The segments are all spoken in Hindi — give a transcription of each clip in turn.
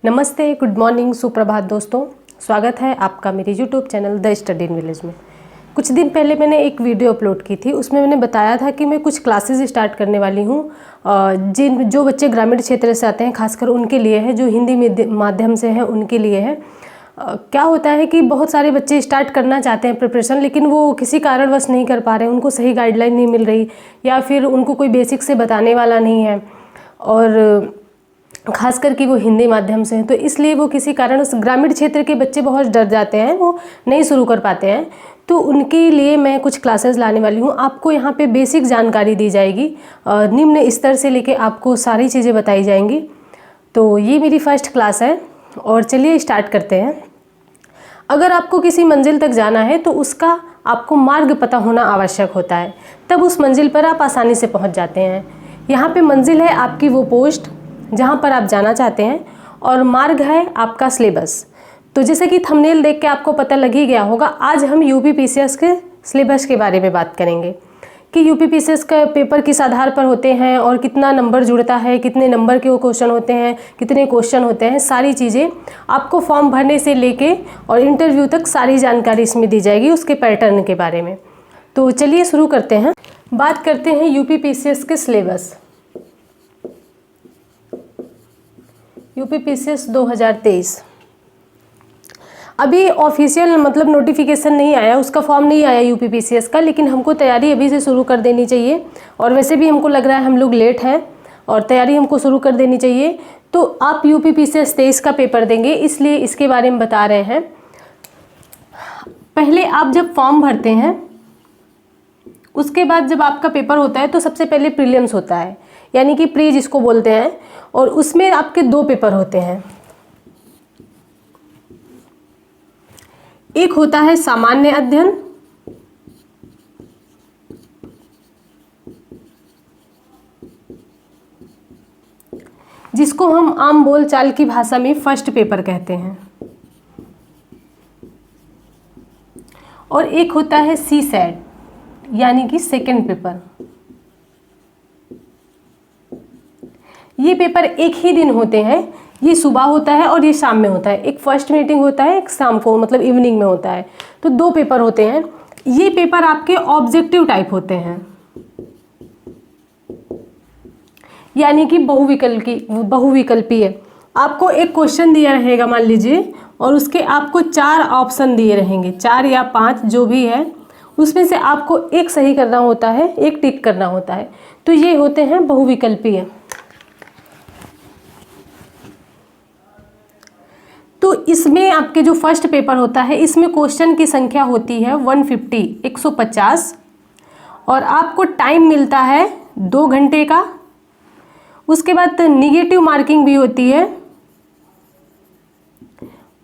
नमस्ते, गुड मॉर्निंग, सुप्रभात दोस्तों। स्वागत है आपका मेरे YouTube channel the study in village में। कुछ दिन पहले मैंने एक वीडियो अपलोड की थी, उसमें मैंने बताया था कि मैं कुछ क्लासेस स्टार्ट करने वाली हूँ जो बच्चे ग्रामीण क्षेत्र से आते हैं, खासकर उनके लिए है, जो हिंदी माध्यम से हैं उनके लिए है। क्या होता है कि बहुत सारे बच्चे स्टार्ट करना चाहते हैं प्रिपरेशन, लेकिन वो किसी कारणवश नहीं कर पा रहे, उनको सही गाइडलाइन नहीं मिल रही या फिर उनको कोई बेसिक से बताने वाला नहीं है, और खास करके वो हिंदी माध्यम से हैं, तो इसलिए वो किसी कारण उस ग्रामीण क्षेत्र के बच्चे बहुत डर जाते हैं, वो नहीं शुरू कर पाते हैं। तो उनके लिए मैं कुछ क्लासेस लाने वाली हूँ। आपको यहाँ पे बेसिक जानकारी दी जाएगी, निम्न स्तर से लेके आपको सारी चीज़ें बताई जाएंगी। तो ये मेरी फर्स्ट क्लास है और चलिए स्टार्ट करते हैं। अगर आपको किसी मंजिल तक जाना है तो उसका आपको मार्ग पता होना आवश्यक होता है, तब उस मंजिल पर आप आसानी से पहुँच जाते हैं। यहाँ पे मंजिल है आपकी वो पोस्ट जहाँ पर आप जाना चाहते हैं, और मार्ग है आपका सिलेबस। तो जैसे कि थंबनेल देख के आपको पता लग ही गया होगा, आज हम यूपीपीसीएस के सिलेबस के बारे में बात करेंगे कि यूपीपीसीएस का पेपर किस आधार पर होते हैं और कितना नंबर जुड़ता है, कितने नंबर के वो क्वेश्चन होते हैं, कितने क्वेश्चन होते हैं, सारी चीज़ें आपको फॉर्म भरने से लेके और इंटरव्यू तक सारी जानकारी इसमें दी जाएगी, उसके पैटर्न के बारे में। तो चलिए शुरू करते हैं। बात करते हैं यूपीपीसीएस के सिलेबस। यूपीपीसीएस 2023 अभी ऑफिशियल मतलब नोटिफिकेशन नहीं आया, उसका फॉर्म नहीं आया यूपीपीसीएस का, लेकिन हमको तैयारी अभी से शुरू कर देनी चाहिए। और वैसे भी हमको लग रहा है हम लोग लेट हैं और तैयारी हमको शुरू कर देनी चाहिए। तो आप यूपीपीसीएस 23 का पेपर देंगे, इसलिए इसके बारे में बता रहे हैं। पहले आप जब फॉर्म भरते हैं, उसके बाद जब आपका पेपर होता है तो सबसे पहले प्रीलिम्स होता है, यानी कि प्री जिसको बोलते हैं, और उसमें आपके 2 पेपर होते हैं। एक होता है सामान्य अध्ययन, जिसको हम आम बोलचाल की भाषा में फर्स्ट पेपर कहते हैं, और एक होता है सीसैट यानी कि सेकंड पेपर। ये पेपर एक ही दिन होते हैं, ये सुबह होता है और ये शाम में होता है। एक फर्स्ट मीटिंग होता है, एक शाम को मतलब इवनिंग में होता है। तो 2 पेपर होते हैं। ये पेपर आपके ऑब्जेक्टिव टाइप होते हैं, यानी कि बहुविकल्पीय। आपको एक क्वेश्चन दिया रहेगा मान लीजिए, और उसके आपको 4 ऑप्शन दिए रहेंगे, 4 या 5 जो भी है, उसमें से आपको एक सही करना होता है, एक टिक करना होता है। तो ये होते हैं बहुविकल्पीय। तो इसमें आपके जो फर्स्ट पेपर होता है, इसमें क्वेश्चन की संख्या होती है 150 और आपको टाइम मिलता है 2 घंटे का। उसके बाद निगेटिव मार्किंग भी होती है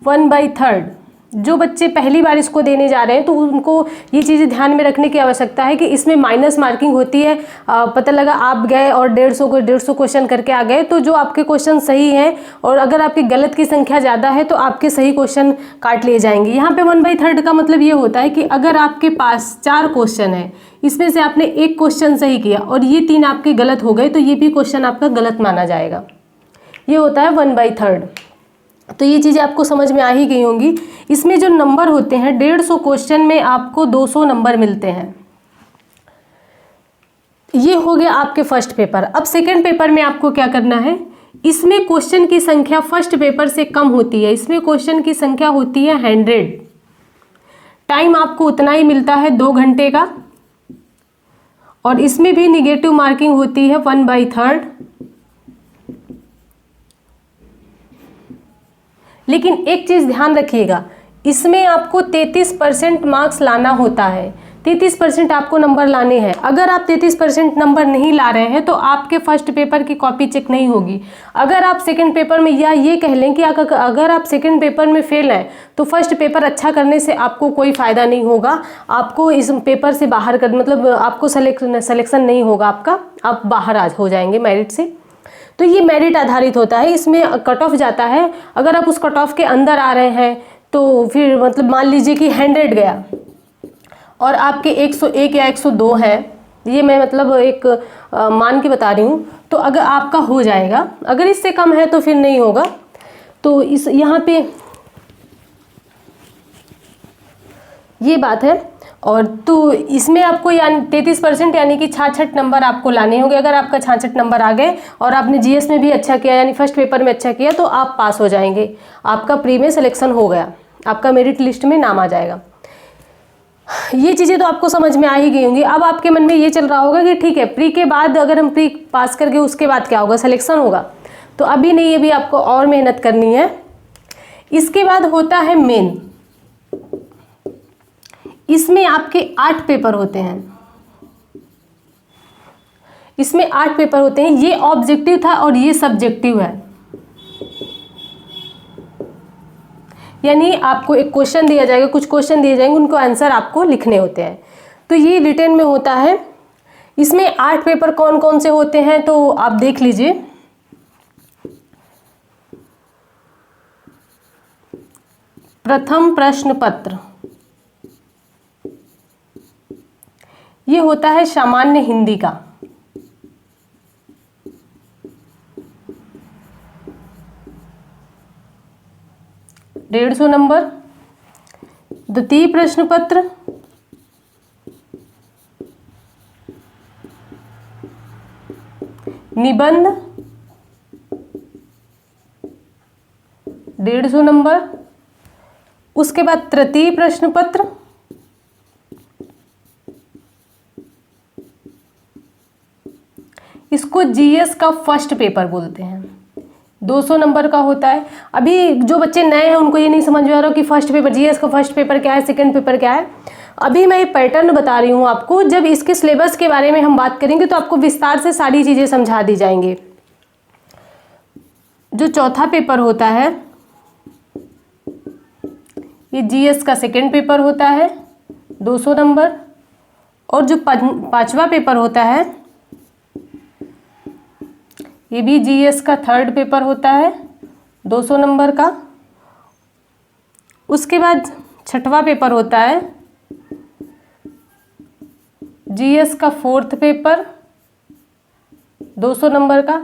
1/3। जो बच्चे पहली बार इसको देने जा रहे हैं तो उनको ये चीज़ें ध्यान में रखने की आवश्यकता है कि इसमें माइनस मार्किंग होती है। पता लगा आप गए और 150 क्वेश्चन करके आ गए, तो जो आपके क्वेश्चन सही हैं और अगर आपकी गलत की संख्या ज़्यादा है तो आपके सही क्वेश्चन काट लिए जाएंगे। यहाँ पे 1/3 का मतलब ये होता है कि अगर आपके पास 4 क्वेश्चन है, इसमें से आपने एक क्वेश्चन सही किया और ये 3 आपके गलत हो गए, तो ये भी क्वेश्चन आपका गलत माना जाएगा। ये होता है 1/3। तो ये चीज़ें आपको समझ में आ ही गई होंगी। इसमें जो नंबर होते हैं, 150 क्वेश्चन में आपको 200 नंबर मिलते हैं। ये हो गया आपके फर्स्ट पेपर। अब सेकंड पेपर में आपको क्या करना है, इसमें क्वेश्चन की संख्या फर्स्ट पेपर से कम होती है। इसमें क्वेश्चन की संख्या होती है 100। टाइम आपको उतना ही मिलता है 2 घंटे का, और इसमें भी निगेटिव मार्किंग होती है 1/3। लेकिन एक चीज़ ध्यान रखिएगा, इसमें आपको 33% मार्क्स लाना होता है। 33% आपको नंबर लाने हैं। अगर आप 33% नंबर नहीं ला रहे हैं तो आपके फर्स्ट पेपर की कॉपी चेक नहीं होगी। अगर आप सेकंड पेपर में, या ये कह लें कि अगर आप सेकंड पेपर में फेल हैं तो फर्स्ट पेपर अच्छा करने से आपको कोई फ़ायदा नहीं होगा। आपको इस पेपर से बाहर कर मतलब आपको सिलेक्शन नहीं होगा आपका, आप बाहर हो जाएंगे मेरिट से। तो ये मेरिट आधारित होता है, इसमें कट ऑफ जाता है। अगर आप उस कट ऑफ के अंदर आ रहे हैं तो फिर मतलब मान लीजिए कि 100 गया और आपके 101 या 102 है, ये मैं मतलब एक मान के बता रही हूँ, तो अगर आपका हो जाएगा, अगर इससे कम है तो फिर नहीं होगा। तो इस यहाँ पे ये बात है। और तो इसमें आपको यानी 33% यानी कि 66 नंबर आपको लाने होंगे। अगर आपका 66 नंबर आ गए और आपने जीएस में भी अच्छा किया यानी फर्स्ट पेपर में अच्छा किया तो आप पास हो जाएंगे, आपका प्री में सिलेक्शन हो गया, आपका मेरिट लिस्ट में नाम आ जाएगा। ये चीज़ें तो आपको समझ में आ ही गई होंगी। अब आपके मन में ये चल रहा होगा कि ठीक है, प्री के बाद अगर हम प्री पास करके उसके बाद क्या होगा, सिलेक्शन होगा। तो अभी नहीं, अभी आपको और मेहनत करनी है। इसके बाद होता है मेन। इसमें आपके 8 पेपर होते हैं। इसमें 8 पेपर होते हैं। ये ऑब्जेक्टिव था और ये सब्जेक्टिव है। यानी आपको एक क्वेश्चन दिया जाएगा, कुछ क्वेश्चन दिए जाएंगे, उनको आंसर आपको लिखने होते हैं। तो ये रिटेन में होता है। इसमें 8 पेपर कौन कौन से होते हैं तो आप देख लीजिए। प्रथम प्रश्न पत्र, ये होता है सामान्य हिंदी का। ₹150 नंबर। द्वितीय प्रश्न पत्र, निबंध, 150 नंबर। उसके बाद तृतीय प्रश्न पत्र, इसको जीएस का फर्स्ट पेपर बोलते हैं, 200 नंबर का होता है। अभी जो बच्चे नए हैं उनको ये नहीं समझ में आ रहा कि फर्स्ट पेपर, जीएस का फर्स्ट पेपर क्या है, सेकंड पेपर क्या है। अभी मैं ये पैटर्न बता रही हूँ आपको। जब इसके सिलेबस के बारे में हम बात करेंगे तो आपको विस्तार से सारी चीज़ें समझा दी जाएंगी। जो चौथा पेपर होता है ये जीएस का सेकंड पेपर होता है, 200 नंबर। और जो पांचवा पेपर होता है ये भी जीएस का थर्ड पेपर होता है, 200 नंबर का। उसके बाद छठवां पेपर होता है जीएस का फोर्थ पेपर, 200 नंबर का।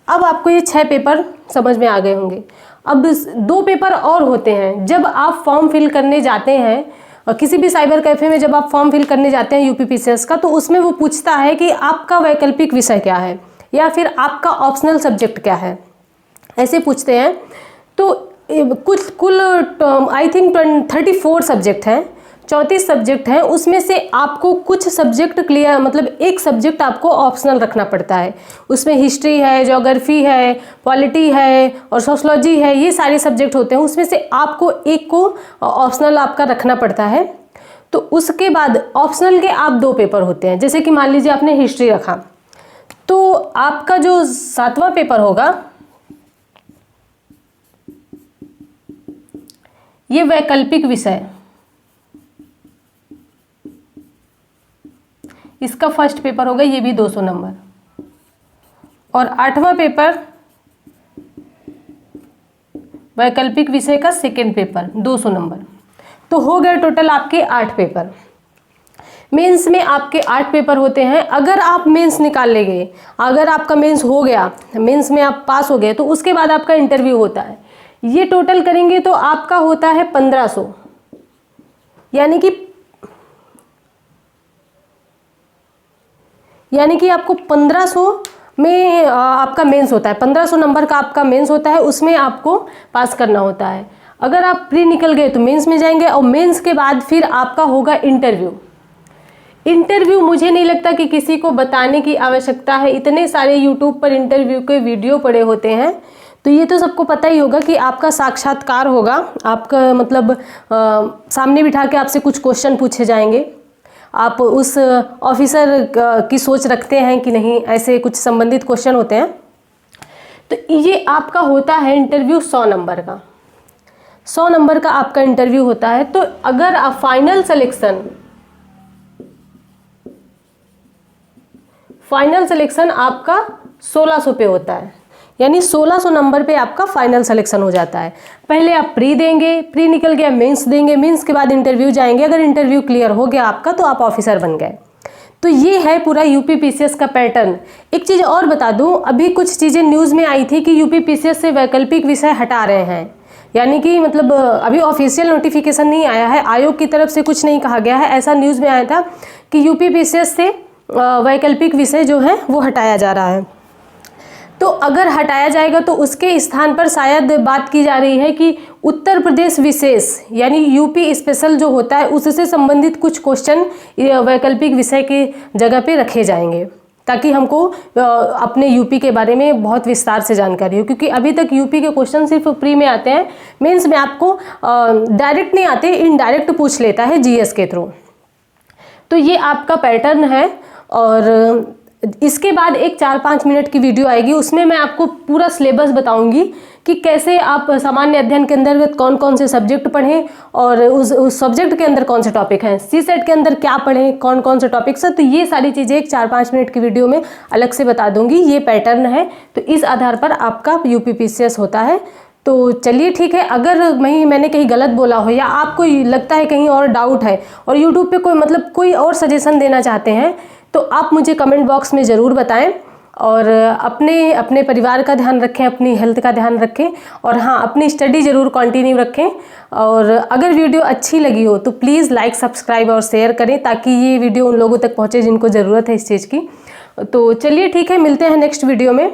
अब आपको ये 6 पेपर समझ में आ गए होंगे। अब 2 पेपर और होते हैं। जब आप फॉर्म फिल करने जाते हैं और किसी भी साइबर कैफे में जब आप फॉर्म फिल करने जाते हैं यूपीपीसीएस का, तो उसमें वो पूछता है कि आपका वैकल्पिक विषय क्या है या फिर आपका ऑप्शनल सब्जेक्ट क्या है, ऐसे पूछते हैं। तो कुल आई थिंक 34 सब्जेक्ट हैं, 34 सब्जेक्ट हैं। उसमें से आपको कुछ सब्जेक्ट क्लियर, मतलब एक सब्जेक्ट आपको ऑप्शनल रखना पड़ता है। उसमें हिस्ट्री है, ज्योग्राफी है, पॉलिटी है और सोशलॉजी है, ये सारे सब्जेक्ट होते हैं। उसमें से आपको एक को ऑप्शनल आपका रखना पड़ता है। तो उसके बाद ऑप्शनल के आप 2 पेपर होते हैं। जैसे कि मान लीजिए आपने हिस्ट्री रखा, तो आपका जो 7वां पेपर होगा ये वैकल्पिक विषय, इसका फर्स्ट पेपर होगा, ये भी 200 नंबर। और 8वां पेपर वैकल्पिक विषय का सेकंड पेपर, 200 नंबर। तो हो गए टोटल आपके 8 पेपर। मेंस में आपके 8 पेपर होते हैं। अगर आप मेंस निकाल ले गए, अगर आपका मेंस हो गया, मेंस में आप पास हो गए, तो उसके बाद आपका इंटरव्यू होता है। ये टोटल करेंगे तो आपका होता है 1500, यानी कि आपको 1500 में आपका मेंस होता है। 1500 नंबर का आपका मेंस होता है, उसमें आपको पास करना होता है। अगर आप प्री निकल गए तो मेंस में जाएंगे और मेंस के बाद फिर आपका होगा इंटरव्यू। इंटरव्यू मुझे नहीं लगता कि किसी को बताने की आवश्यकता है, इतने सारे यूट्यूब पर इंटरव्यू के वीडियो पड़े होते हैं। तो ये तो सबको पता ही होगा कि आपका साक्षात्कार होगा, आपका मतलब सामने बिठा के आपसे कुछ क्वेश्चन पूछे जाएंगे। आप उस ऑफिसर की सोच रखते हैं कि नहीं, ऐसे कुछ संबंधित क्वेश्चन होते हैं। तो ये आपका होता है इंटरव्यू 100 नंबर का। 100 नंबर का आपका इंटरव्यू होता है। तो अगर आप फाइनल सिलेक्शन आपका 1600 पे होता है, यानी 1600 नंबर पे आपका फाइनल सिलेक्शन हो जाता है। पहले आप प्री देंगे, प्री निकल गया मेंस देंगे, मेंस के बाद इंटरव्यू जाएंगे। अगर इंटरव्यू क्लियर हो गया आपका तो आप ऑफिसर बन गए। तो ये है पूरा यूपी पीसीएस का पैटर्न। एक चीज़ और बता दूं, अभी कुछ चीज़ें न्यूज़ में आई थी कि यूपी पीसीएस से वैकल्पिक विषय हटा रहे हैं, यानी कि मतलब अभी ऑफिशियल नोटिफिकेशन नहीं आया है, आयोग की तरफ से कुछ नहीं कहा गया है, ऐसा न्यूज़ में आया था कि यूपी पीसीएस से वैकल्पिक विषय जो है वो हटाया जा रहा है। तो अगर हटाया जाएगा तो उसके स्थान पर शायद बात की जा रही है कि उत्तर प्रदेश विशेष यानी यूपी स्पेशल जो होता है उससे संबंधित कुछ क्वेश्चन वैकल्पिक विषय की जगह पे रखे जाएंगे, ताकि हमको अपने यूपी के बारे में बहुत विस्तार से जानकारी हो। क्योंकि अभी तक यूपी के क्वेश्चन सिर्फ प्री में आते हैं, मेंस में आपको डायरेक्ट नहीं आते, इनडायरेक्ट पूछ लेता है जीएस के थ्रू। तो ये आपका पैटर्न है। और इसके बाद एक 4-5 मिनट की वीडियो आएगी, उसमें मैं आपको पूरा सिलेबस बताऊंगी कि कैसे आप सामान्य अध्ययन के अंतर्गत कौन कौन से सब्जेक्ट पढ़ें और उस सब्जेक्ट के अंदर कौन से टॉपिक हैं, सीसेट के अंदर क्या पढ़ें, कौन कौन से टॉपिक्स हैं। तो ये सारी चीज़ें एक 4-5 मिनट की वीडियो में अलग से बता दूंगी। ये पैटर्न है, तो इस आधार पर आपका यूपी पीसीएस होता है। तो चलिए ठीक है, अगर मैंने कहीं गलत बोला हो या आपको लगता है कहीं और डाउट है और यूट्यूब पे कोई और सजेशन देना चाहते हैं तो आप मुझे कमेंट बॉक्स में ज़रूर बताएं। और अपने परिवार का ध्यान रखें, अपनी हेल्थ का ध्यान रखें, और हाँ, अपनी स्टडी ज़रूर कंटिन्यू रखें। और अगर वीडियो अच्छी लगी हो तो प्लीज़ लाइक, सब्सक्राइब और शेयर करें, ताकि ये वीडियो उन लोगों तक पहुँचे जिनको ज़रूरत है इस चीज़ की। तो चलिए ठीक है, मिलते हैं नेक्स्ट वीडियो में।